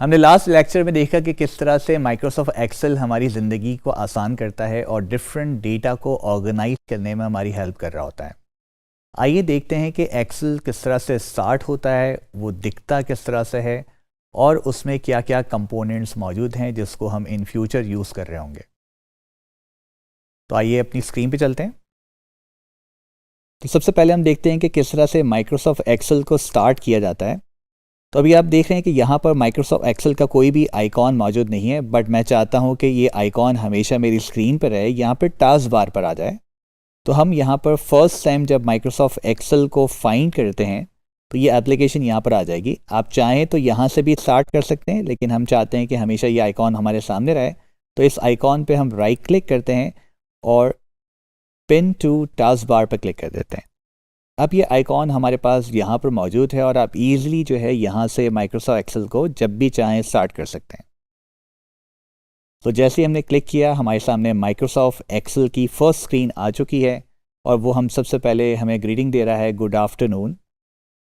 हमने last lecture में देखा कि किस तरह से माइक्रोसॉफ्ट एक्सेल हमारी ज़िंदगी को आसान करता है और डिफरेंट डेटा को ऑर्गेनाइज करने में हमारी हेल्प कर रहा होता है। आइए देखते हैं कि एक्सेल किस तरह से स्टार्ट होता है, वो दिखता किस तरह से है और उसमें क्या क्या कंपोनेंट्स मौजूद हैं जिसको हम इन फ्यूचर यूज़ कर रहे होंगे। तो आइए अपनी स्क्रीन पे चलते हैं। तो सबसे पहले हम देखते हैं कि किस तरह से माइक्रोसॉफ्ट एक्सेल को स्टार्ट किया जाता है। तो अभी आप देख रहे हैं कि यहाँ पर माइक्रोसॉफ्ट एक्सेल का कोई भी आइकॉन मौजूद नहीं है, बट मैं चाहता हूँ कि ये आइकॉन हमेशा मेरी स्क्रीन पर रहे, यहाँ पर टास्क बार पर आ जाए। तो हम यहाँ पर फर्स्ट टाइम जब माइक्रोसॉफ्ट एक्सेल को फाइंड करते हैं तो ये एप्लीकेशन यहाँ पर आ जाएगी। आप चाहें तो यहाँ से भी स्टार्ट कर सकते हैं, लेकिन हम चाहते हैं कि हमेशा ये आइकॉन हमारे सामने रहे। तो इस आइकॉन पे हम राइट क्लिक करते हैं और पिन टू टास्क बार पर क्लिक कर देते हैं। अब ये आइकॉन हमारे पास यहाँ पर मौजूद है और आप इजीली जो है यहाँ से माइक्रोसॉफ्ट एक्सेल को जब भी चाहें स्टार्ट कर सकते हैं। तो जैसे ही हमने क्लिक किया हमारे सामने माइक्रोसॉफ्ट एक्सेल की फर्स्ट स्क्रीन आ चुकी है और वो हम सबसे पहले हमें ग्रीटिंग दे रहा है, गुड आफ्टरनून।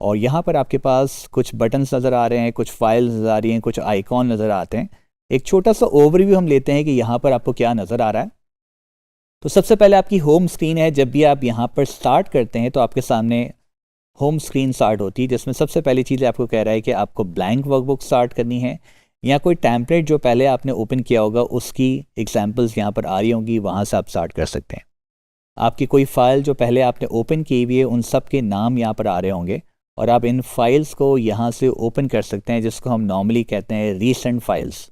और यहाँ पर आपके पास कुछ बटन्स नज़र आ रहे हैं, कुछ फाइल्स नज़र आ रही हैं, कुछ आइकॉन नज़र आते हैं। एक छोटा सा ओवरव्यू हम लेते हैं कि यहाँ पर आपको क्या नज़र आ रहा है। तो सबसे पहले आपकी होम स्क्रीन है। जब भी आप यहाँ पर स्टार्ट करते हैं तो आपके सामने होम स्क्रीन स्टार्ट होती है, जिसमें सबसे पहली चीज़ आपको कह रहा है कि आपको ब्लैंक वर्कबुक स्टार्ट करनी है या कोई टेम्पलेट जो पहले आपने ओपन किया होगा उसकी एग्जांपल्स यहाँ पर आ रही होंगी, वहाँ से आप स्टार्ट कर सकते हैं। आपकी कोई फ़ाइल जो पहले आपने ओपन की हुई है उन सब के नाम यहाँ पर आ रहे होंगे और आप इन फाइल्स को यहाँ से ओपन कर सकते हैं, जिसको हम नॉर्मली कहते हैं रीसेंट फाइल्स।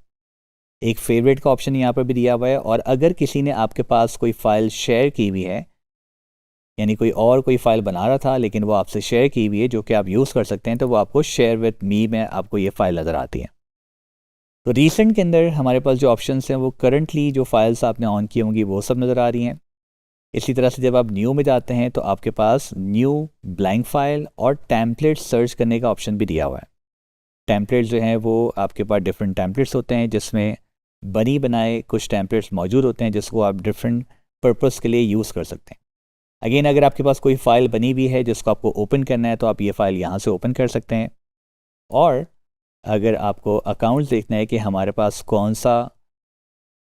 एक फेवरेट का ऑप्शन यहाँ पर भी दिया हुआ है। और अगर किसी ने आपके पास कोई फ़ाइल शेयर की हुई है, यानी कोई फ़ाइल बना रहा था लेकिन वो आपसे शेयर की हुई है जो कि आप यूज़ कर सकते हैं, तो वो आपको शेयर विद मी में आपको ये फ़ाइल नज़र आती है। तो रीसेंट के अंदर हमारे पास जो ऑप्शंस हैं वो करंटली जो फाइल्स आपने ऑन की होंगी वो सब नज़र आ रही हैं। इसी तरह से जब आप न्यू में जाते हैं तो आपके पास न्यू, ब्लैंक फाइल और टेम्पलेट सर्च करने का ऑप्शन भी दिया हुआ है। टेम्पलेट्स जो हैं वो आपके पास डिफरेंट टेम्पलेट्स होते हैं, जिसमें बनी बनाए कुछ टेम्पलेट्स मौजूद होते हैं जिसको आप डिफरेंट पर्पस के लिए यूज़ कर सकते हैं। अगेन, अगर आपके पास कोई फ़ाइल बनी हुई है जिसको आपको ओपन करना है तो आप ये फ़ाइल यहाँ से ओपन कर सकते हैं। और अगर आपको अकाउंट्स देखना है कि हमारे पास कौन सा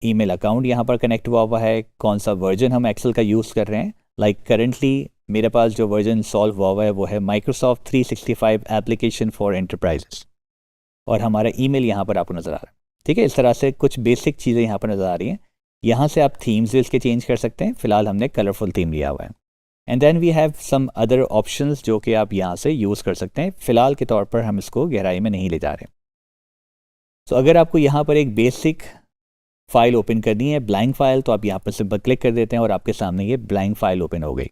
ईमेल अकाउंट यहाँ पर कनेक्ट हुआ है, कौन सा वर्जन हम एक्सेल का यूज़ कर रहे हैं, लाइक करेंटली मेरे पास जो वर्जन सॉल्व हुआ है वो है माइक्रोसॉफ्ट 365 एप्लीकेशन फॉर एंटरप्राइजेस और हमारा ईमेल यहाँ पर आपको नज़र आ रहा है। ठीक है, इस तरह से कुछ बेसिक चीज़ें यहाँ पर नज़र आ रही हैं। यहाँ से आप थीम्स भी इसके चेंज कर सकते हैं। फ़िलहाल हमने कलरफुल थीम लिया हुआ है। And then we have some other options जो कि आप यहाँ से यूज़ कर सकते हैं। फ़िलहाल के तौर पर हम इसको गहराई में नहीं ले जा रहे। तो अगर आपको यहाँ पर एक बेसिक फ़ाइल ओपन करनी है, ब्लैंक फ़ाइल, तो आप यहाँ पर सिंपल क्लिक कर देते हैं और आपके सामने ये ब्लैंक फ़ाइल ओपन हो गई।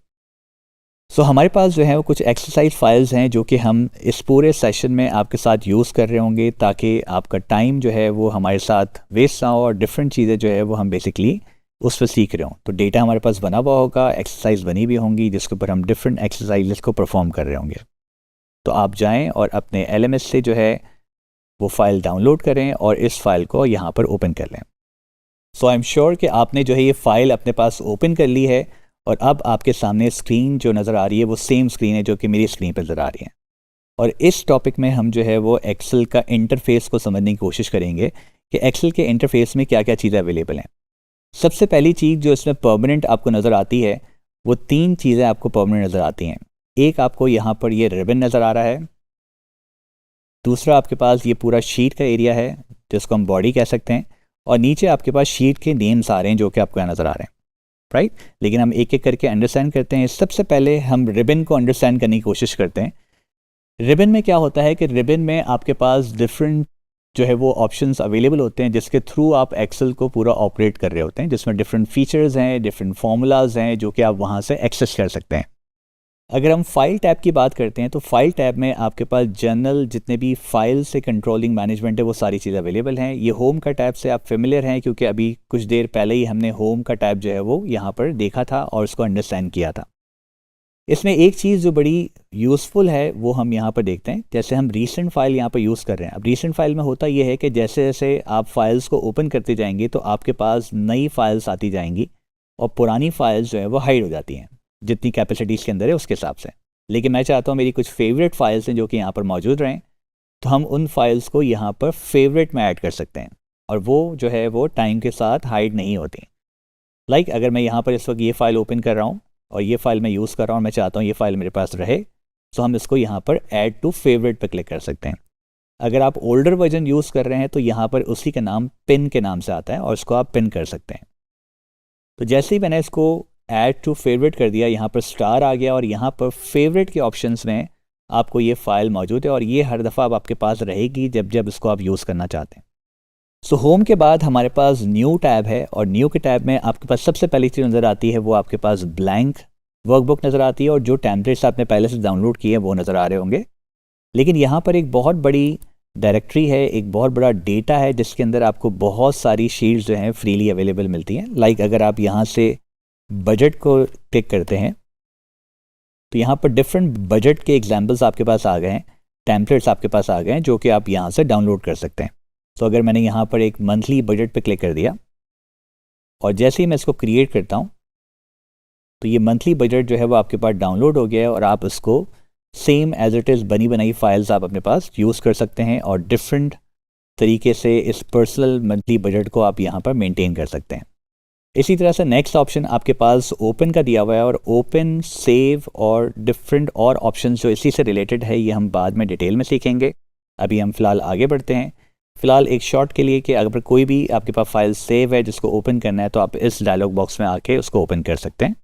सो हमारे पास जो है वो कुछ एक्सरसाइज फाइल्स हैं जो कि हम इस पूरे सेशन में आपके साथ यूज़ कर रहे होंगे, ताकि आपका टाइम जो है वो हमारे साथ वेस्ट ना हो और डिफरेंट चीज़ें जो है वो हम बेसिकली उस पर सीख रहे हों। तो डेटा हमारे पास बना हुआ होगा, एक्सरसाइज बनी हुई होंगी जिसके ऊपर हम डिफरेंट एक्सरसाइज को परफॉर्म कर रहे होंगे। तो आप जाएँ और अपने LMS से जो है वो फ़ाइल डाउनलोड करें और इस फाइल को यहाँ पर ओपन कर लें। सो आई एम श्योर कि आपने जो है ये फ़ाइल अपने पास ओपन कर ली है और अब आपके सामने स्क्रीन जो नज़र आ रही है वो सेम स्क्रीन है जो कि मेरी स्क्रीन पर नज़र आ रही है। और इस टॉपिक में हम जो है वो एक्सेल का इंटरफेस को समझने की कोशिश करेंगे कि एक्सेल के इंटरफेस में क्या क्या चीज़ें अवेलेबल हैं। सबसे पहली चीज़ जो इसमें परमानेंट आपको नज़र आती है वो 3 चीज़ें आपको परमानेंट नज़र आती हैं। एक, आपको यहाँ पर ये रिबन नज़र आ रहा है। दूसरा, आपके पास ये पूरा शीट का एरिया है जिसको हम बॉडी कह सकते हैं। और नीचे आपके पास शीट के नेम्स आ रहे हैं जो कि आपको यहाँ नज़र आ रहे हैं, राइट। लेकिन हम एक एक करके अंडरस्टैंड करते हैं। सबसे पहले हम रिबन को अंडरस्टैंड करने की कोशिश करते हैं। रिबन में क्या होता है कि रिबन में आपके पास डिफरेंट जो है वो ऑप्शंस अवेलेबल होते हैं जिसके थ्रू आप एक्सेल को पूरा ऑपरेट कर रहे होते हैं, जिसमें डिफरेंट फीचर्स हैं, डिफरेंट फार्मूलाज हैं जो कि आप वहाँ से एक्सेस कर सकते हैं। अगर हम फाइल टैब की बात करते हैं तो फाइल टैब में आपके पास जनरल जितने भी फाइल से कंट्रोलिंग मैनेजमेंट है वो सारी चीज़ें अवेलेबल हैं। ये होम का टैब से आप फेमिलियर हैं क्योंकि अभी कुछ देर पहले ही हमने होम का टैब जो है वो यहाँ पर देखा था और उसको अंडरस्टैंड किया था। इसमें एक चीज़ जो बड़ी यूज़फुल है वो हम यहाँ पर देखते हैं। जैसे हम रीसेंट फाइल यहाँ पर यूज़ कर रहे हैं। अब रीसेंट फाइल में होता ये है कि जैसे जैसे आप फाइल्स को ओपन करते जाएंगे तो आपके पास नई फाइल्स आती जाएंगी और पुरानी फाइल्स जो है वो हाइड हो जाती हैं जितनी कैपेसिटीज़ के अंदर है उसके हिसाब से। लेकिन मैं चाहता हूँ मेरी कुछ फेवरेट फाइल्स हैं जो कि यहाँ पर मौजूद रहें। तो हम उन फाइल्स को यहाँ पर फेवरेट में ऐड कर सकते हैं और वो जो है वो टाइम के साथ हाइड नहीं होती। लाइक अगर मैं यहाँ पर इस वक्त ये फ़ाइल ओपन कर रहा हूँ और ये फ़ाइल मैं यूज़ कर रहा हूँ, मैं चाहता हूँ ये फ़ाइल मेरे पास रहे, तो हम इसको यहाँ पर ऐड टू फेवरेट पर क्लिक कर सकते हैं। अगर आप ओल्डर वर्जन यूज़ कर रहे हैं तो यहाँ पर उसी का नाम पिन के नाम से आता है और इसको आप पिन कर सकते हैं। तो जैसे ही मैंने इसको ऐड टू फेवरेट कर दिया, यहाँ पर स्टार आ गया और यहाँ पर फेवरेट के ऑप्शंस में आपको ये फ़ाइल मौजूद है और ये हर दफ़ा अब आपके पास रहेगी जब जब इसको आप यूज़ करना चाहते हैं। सो होम के बाद हमारे पास न्यू टैब है और न्यू के टैब में आपके पास सबसे पहली चीज़ नज़र आती है वो आपके पास ब्लैंक वर्कबुक नज़र आती है और जो टेम्पलेट्स आपने पहले से डाउनलोड किए हैं वो नज़र आ रहे होंगे। लेकिन यहाँ पर एक बहुत बड़ी डायरेक्टरी है, एक बहुत बड़ा डेटा है जिसके अंदर आपको बहुत सारी शीट्स जो हैं फ्रीली अवेलेबल मिलती हैं। लाइक अगर आप यहाँ से बजट को क्लिक करते हैं तो यहाँ पर डिफरेंट बजट के एग्जाम्पल्स आपके पास आ गए हैं, टेम्पलेट्स आपके पास आ गए हैं जो कि आप यहाँ से डाउनलोड कर सकते हैं। तो अगर मैंने यहाँ पर एक मंथली बजट पे क्लिक कर दिया और जैसे ही मैं इसको क्रिएट करता हूँ तो ये मंथली बजट जो है वो आपके पास डाउनलोड हो गया है और आप इसको सेम एज इट इज़ बनी बनाई फाइल्स आप अपने पास यूज़ कर सकते हैं और डिफरेंट तरीके से इस पर्सनल मंथली बजट को आप यहाँ पर मेंटेन कर सकते हैं। इसी तरह से नेक्स्ट ऑप्शन आपके पास ओपन का दिया हुआ है और ओपन, सेव और डिफरेंट और ऑप्शंस जो इसी से रिलेटेड है ये हम बाद में डिटेल में सीखेंगे। अभी हम फ़िलहाल आगे बढ़ते हैं। फ़िलहाल एक शॉर्ट के लिए कि अगर कोई भी आपके पास फाइल सेव है जिसको ओपन करना है तो आप इस डायलॉग बॉक्स में आके उसको ओपन कर सकते हैं।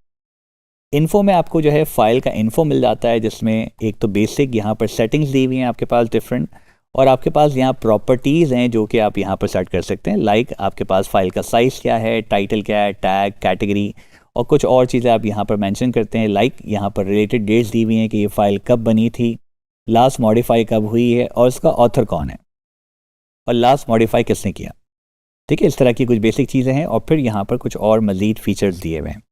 इन्फो में आपको जो है फ़ाइल का इन्फो मिल जाता है जिसमें एक तो बेसिक यहाँ पर सेटिंग्स दी हुई हैं आपके पास डिफरेंट, और आपके पास यहाँ प्रॉपर्टीज़ हैं जो कि आप यहाँ पर सेट कर सकते हैं। लाइक आपके पास फाइल का साइज़ क्या है, टाइटल क्या है, टैग, कैटेगरी और कुछ और चीज़ें आप यहाँ पर मेंशन करते हैं। लाइक यहाँ पर रिलेटेड डेट्स दी हुई हैं कि ये फ़ाइल कब बनी थी, लास्ट मॉडिफाई कब हुई है और इसका ऑथर कौन है और लास्ट मॉडिफाई किसने किया। ठीक है, इस तरह की कुछ बेसिक चीज़ें हैं और फिर यहाँ पर कुछ और मज़ीद फीचर्स दिए हुए हैं।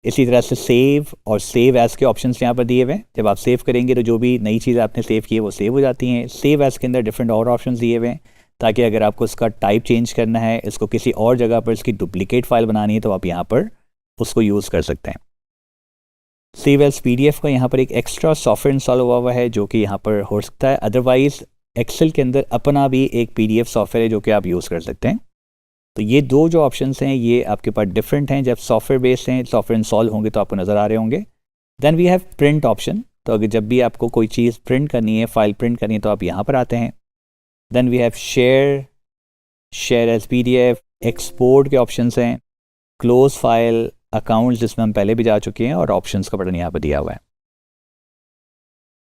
इसी तरह से सेव और सेव एज़ के ऑप्शंस यहाँ पर दिए हुए हैं। जब आप सेव करेंगे तो जो भी नई चीज़ आपने सेव की है वो सेव हो जाती हैं। सेव एज़ के अंदर डिफरेंट और ऑप्शंस दिए हुए हैं ताकि अगर आपको इसका टाइप चेंज करना है, इसको किसी और जगह पर इसकी डुप्लीकेट फ़ाइल बनानी है तो आप यहाँ पर उसको यूज़ कर सकते हैं। सेव एज़ PDF का यहाँ पर एक एक्स्ट्रा सॉफ्टवेयर इंस्टॉल हुआ है जो कि यहाँ पर हो सकता है। अदरवाइज़ एक्सेल के अंदर अपना भी एक PDF सॉफ्टवेयर है जो कि आप यूज़ कर सकते हैं। तो ये दो जो ऑप्शंस हैं ये आपके पास डिफरेंट हैं। जब सॉफ्टवेयर बेस्ड हैं, सॉफ्टवेयर इंस्टॉल होंगे तो आपको नज़र आ रहे होंगे। Then we have print option. तो अगर जब भी आपको कोई चीज़ प्रिंट करनी है, फाइल प्रिंट करनी है तो आप यहाँ पर आते हैं। Then we have share as PDF, export के ऑप्शंस हैं, क्लोज फाइल, अकाउंट्स जिसमें हम पहले भी जा चुके हैं और ऑप्शंस का बटन यहाँ पर दिया हुआ है।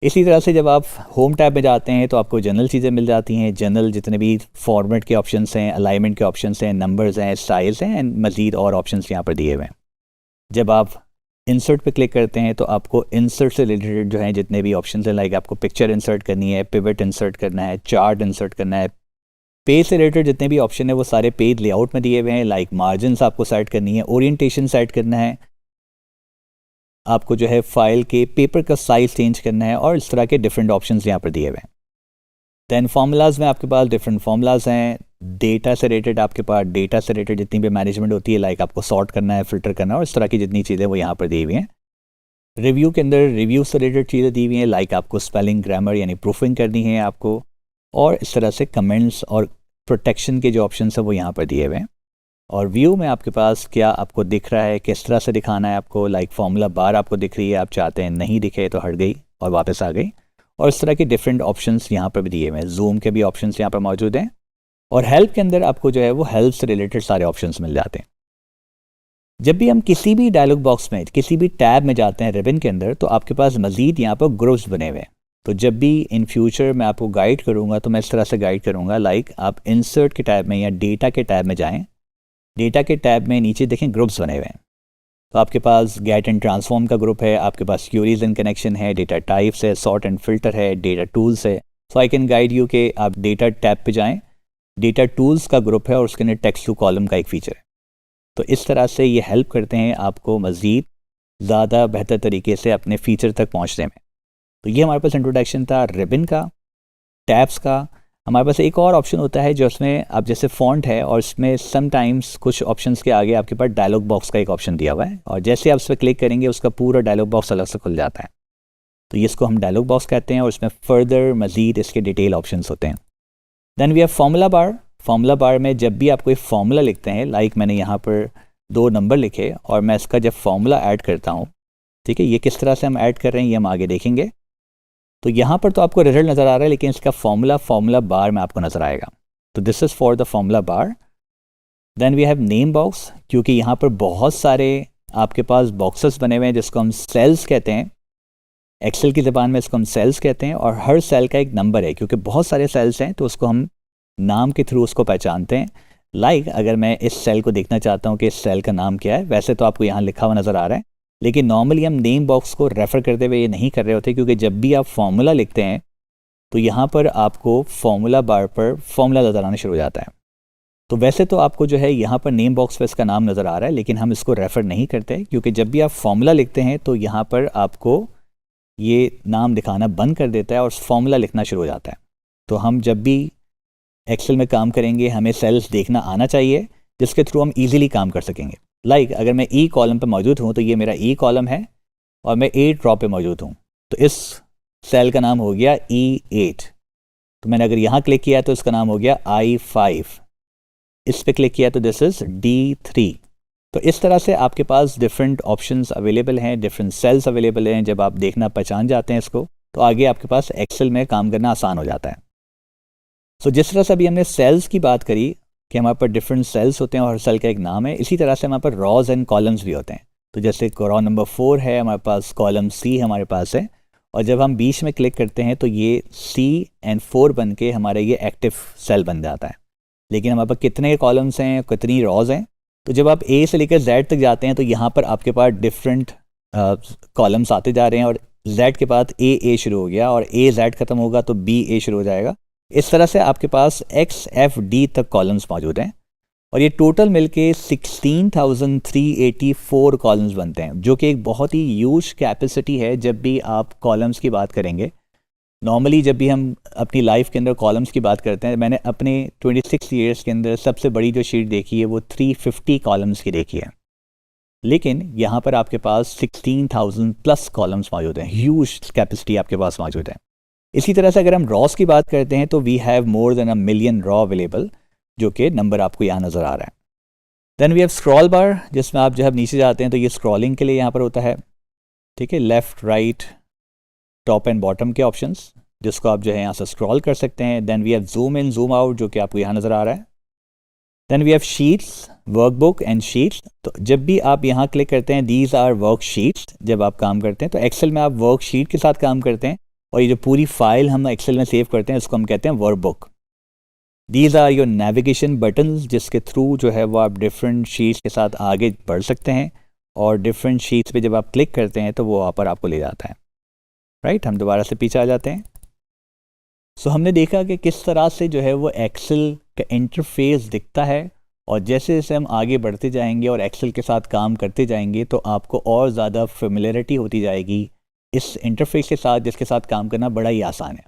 इसी तरह से जब आप होम टैब में जाते हैं तो आपको जनरल चीज़ें मिल जाती हैं। जनरल जितने भी फॉर्मेट के ऑप्शंस हैं, अलाइनमेंट के ऑप्शंस हैं, नंबर्स हैं, स्टाइल्स हैं एंड मज़ीद और ऑप्शंस यहाँ पर दिए हुए हैं। जब आप इंसर्ट पे क्लिक करते हैं तो आपको इंसर्ट से रिलेटेड जो है जितने भी ऑप्शंस हैं, लाइक आपको पिक्चर इंसर्ट करनी है, पिवट इंसर्ट करना है, चार्ट इंसर्ट करना है, पेज से रिलेटेड जितने भी ऑप्शन है वो सारे पेज लेआउट में दिए हुए हैं। लाइक मार्जिनस आपको सेट करनी है, ओरिएंटेशन सेट करना है, आपको जो है फाइल के पेपर का साइज़ चेंज करना है और इस तरह के डिफरेंट ऑप्शंस यहाँ पर दिए हुए हैं। दैन फार्मूलाज में आपके पास डिफरेंट फार्मूलाज हैं। डेटा से रिलेटेड आपके पास डेटा से रिलेटेड जितनी भी मैनेजमेंट होती है, लाइक आपको सॉर्ट करना है, फिल्टर करना है और इस तरह की जितनी चीज़ें वो यहाँ पर दी हुई हैं। रिव्यू के अंदर रिव्यू से रिलेटेड चीज़ें दी हुई हैं, लाइक आपको स्पेलिंग, ग्रामर यानी प्रूफिंग करनी है आपको, और इस तरह से कमेंट्स और प्रोटेक्शन के जो ऑप्शन है वो यहाँ पर दिए हुए हैं। और व्यू में आपके पास क्या आपको दिख रहा है, किस तरह से दिखाना है आपको, लाइक फार्मूला बार आपको दिख रही है, आप चाहते हैं नहीं दिखे तो हट गई और वापस आ गई, और इस तरह के डिफरेंट ऑप्शंस यहाँ पर भी दिए हुए हैं। जूम के भी ऑप्शंस यहाँ पर मौजूद हैं और हेल्प के अंदर आपको जो है वो हेल्प से रिलेटेड सारे ऑप्शंस मिल जाते हैं। जब भी हम किसी भी डायलॉग बॉक्स में, किसी भी टैब में जाते हैं रिबन के अंदर, तो आपके पास मज़ीद यहाँ पर ग्रुप्स बने हुए हैं। तो जब भी इन फ्यूचर मैं आपको गाइड करूँगा तो मैं इस तरह से गाइड करूँगा, लाइक आप इंसर्ट के टैब में या डेटा के टैब में जाएँ। डेटा के टैब में नीचे देखें ग्रुप्स बने हुए हैं। तो आपके पास गेट एंड ट्रांसफॉर्म का ग्रुप है, आपके पास क्यूरीज एंड कनेक्शन है, डेटा टाइप्स है, सॉर्ट एंड फिल्टर है, डेटा टूल्स है। सो आई कैन गाइड यू कि आप डेटा टैब पे जाएं। डेटा टूल्स का ग्रुप है और उसके अंदर टेक्स्ट टू कॉलम का एक फीचर है। तो इस तरह से ये हेल्प करते हैं आपको मज़ीद ज़्यादा बेहतर तरीके से अपने फीचर तक पहुँचने में। तो ये हमारे पास इंट्रोडक्शन था रिबन का, टैब्स का। हमारे पास एक और ऑप्शन होता है जो उसमें आप जैसे फ़ॉन्ट है और इसमें समटाइम्स कुछ ऑप्शंस के आगे आपके पास डायलॉग बॉक्स का एक ऑप्शन दिया हुआ है और जैसे आप उस पर क्लिक करेंगे उसका पूरा डायलॉग बॉक्स अलग से खुल जाता है। तो इसको हम डायलॉग बॉक्स कहते हैं और इसमें फर्दर मज़ीद इसके डिटेल ऑप्शंस होते हैं। Then we have formula bar. Formula bar में जब भी आप कोई फार्मूला लिखते हैं, लाइक मैंने यहाँ पर 2 नंबर लिखे और मैं इसका जब फार्मूला ऐड करता हूँ, ठीक है, ये किस तरह से हम ऐड कर रहे हैं ये हम आगे देखेंगे। तो यहाँ पर तो आपको रिजल्ट नज़र आ रहा है, लेकिन इसका फार्मूला बार में आपको नज़र आएगा। तो this is for the formula bar. Then we have name box, क्योंकि यहाँ पर बहुत सारे आपके पास बॉक्सेस बने हुए हैं जिसको हम सेल्स कहते हैं। एक्सेल की ज़बान में इसको हम सेल्स कहते हैं और हर सेल का एक नंबर है, क्योंकि बहुत सारे सेल्स हैं तो उसको हम नाम के थ्रू उसको पहचानते हैं। लाइक अगर मैं इस सेल को देखना चाहता हूँ कि इस सेल का नाम क्या है, वैसे तो आपको यहाँ लिखा हुआ नज़र आ रहा है, लेकिन नॉर्मली हम नेम बॉक्स को रेफ़र करते हुए ये नहीं कर रहे होते, क्योंकि जब भी आप फार्मूला लिखते हैं तो यहाँ पर आपको फार्मूला बार पर फार्मूला नज़र आना शुरू हो जाता है। तो वैसे तो आपको जो है यहाँ पर नेम बॉक्स पर इसका नाम नज़र आ रहा है, लेकिन हम इसको रेफ़र नहीं करते, क्योंकि जब भी आप फार्मूला लिखते हैं तो यहाँ पर आपको ये नाम दिखाना बंद कर देता है और फार्मूला लिखना शुरू हो जाता है। तो हम जब भी एक्सेल में काम करेंगे हमें सेल्स देखना आना चाहिए जिसके थ्रू हम इजीली काम कर सकेंगे। लाइक अगर मैं ई कॉलम पे मौजूद हूँ तो ये मेरा ई कॉलम है और मैं A ड्रॉ पे मौजूद हूँ, तो इस सेल का नाम हो गया E8। तो मैंने अगर यहाँ क्लिक किया तो इसका नाम हो गया I5, इस पे क्लिक किया तो दिस इज़ D3। तो इस तरह से आपके पास डिफरेंट ऑप्शंस अवेलेबल हैं, डिफरेंट सेल्स अवेलेबल हैं। जब आप देखना पहचान जाते हैं इसको तो आगे आपके पास एक्सेल में काम करना आसान हो जाता है। सो जिस तरह से अभी हमने सेल्स की बात करी कि हमारे पास डिफरेंट सेल्स होते हैं और हर सेल का एक नाम है, इसी तरह से हमारे पास रॉज एंड कॉलम्स भी होते हैं। तो जैसे रॉ नंबर 4 है हमारे पास, कॉलम C हमारे पास है, और जब हम बीच में क्लिक करते हैं तो ये C और 4 बन के हमारे ये एक्टिव सेल बन जाता है। लेकिन हमारे पास कितने कॉलम्स हैं, कितनी रॉज हैं, तो जब आप A से लेकर Z तक जाते हैं तो यहाँ पर आपके पास डिफरेंट कॉलम्स आते जा रहे हैं और Z के बाद A शुरू हो गया और A Z खत्म होगा तो B A शुरू हो जाएगा। इस तरह से आपके पास X F D तक कॉलम्स मौजूद हैं और ये टोटल मिलके 16,384 कॉलम्स बनते हैं, जो कि एक बहुत ही ह्यूज कैपेसिटी है। जब भी आप कॉलम्स की बात करेंगे, नॉर्मली जब भी हम अपनी लाइफ के अंदर कॉलम्स की बात करते हैं, मैंने अपने 26 ईयर्स के अंदर सबसे बड़ी जो शीट देखी है वो 350 कॉलम्स की देखी है, लेकिन यहाँ पर आपके पास 16,000 प्लस कॉलम्स मौजूद हैं। ह्यूज कैपेसिटी आपके पास मौजूद है। इसी तरह से अगर हम रॉस की बात करते हैं तो we have more than 1 million row available, जो कि नंबर आपको यहाँ नज़र आ रहा है। Then we have scroll bar, जिसमें आप जब नीचे जाते हैं तो ये स्क्रॉलिंग के लिए यहाँ पर होता है, ठीक है, left right top and bottom के ऑप्शंस, जिसको आप जो है यहाँ से स्क्रॉल कर सकते हैं। Then we have zoom in zoom out, जो कि आपको यहाँ नज़र आ रहा है। Then we have sheets, workbook and sheets. तो जब भी आप यहाँ क्लिक करते हैं, दीज आर वर्क शीट्स, जब आप काम करते हैं तो एक्सेल में आप वर्क शीट के साथ काम करते हैं और ये जो पूरी फाइल हम एक्सेल में सेव करते हैं उसको हम कहते हैं workbook. These are your navigation buttons, जिसके थ्रू जो है वो आप डिफरेंट शीट्स के साथ आगे बढ़ सकते हैं और डिफरेंट शीट्स पे जब आप क्लिक करते हैं तो वो वहाँ पर आपको ले जाता है। राइट, हम दोबारा से पीछे आ जाते हैं। सो हमने देखा कि किस तरह से जो है वो एक्सेल का इंटरफेस दिखता है, और जैसे जैसे हम आगे बढ़ते जाएंगे और एक्सेल के साथ काम करते जाएंगे तो आपको और ज़्यादा फेमिलियरिटी होती जाएगी इस इंटरफेस के साथ, जिसके साथ काम करना बड़ा ही आसान है।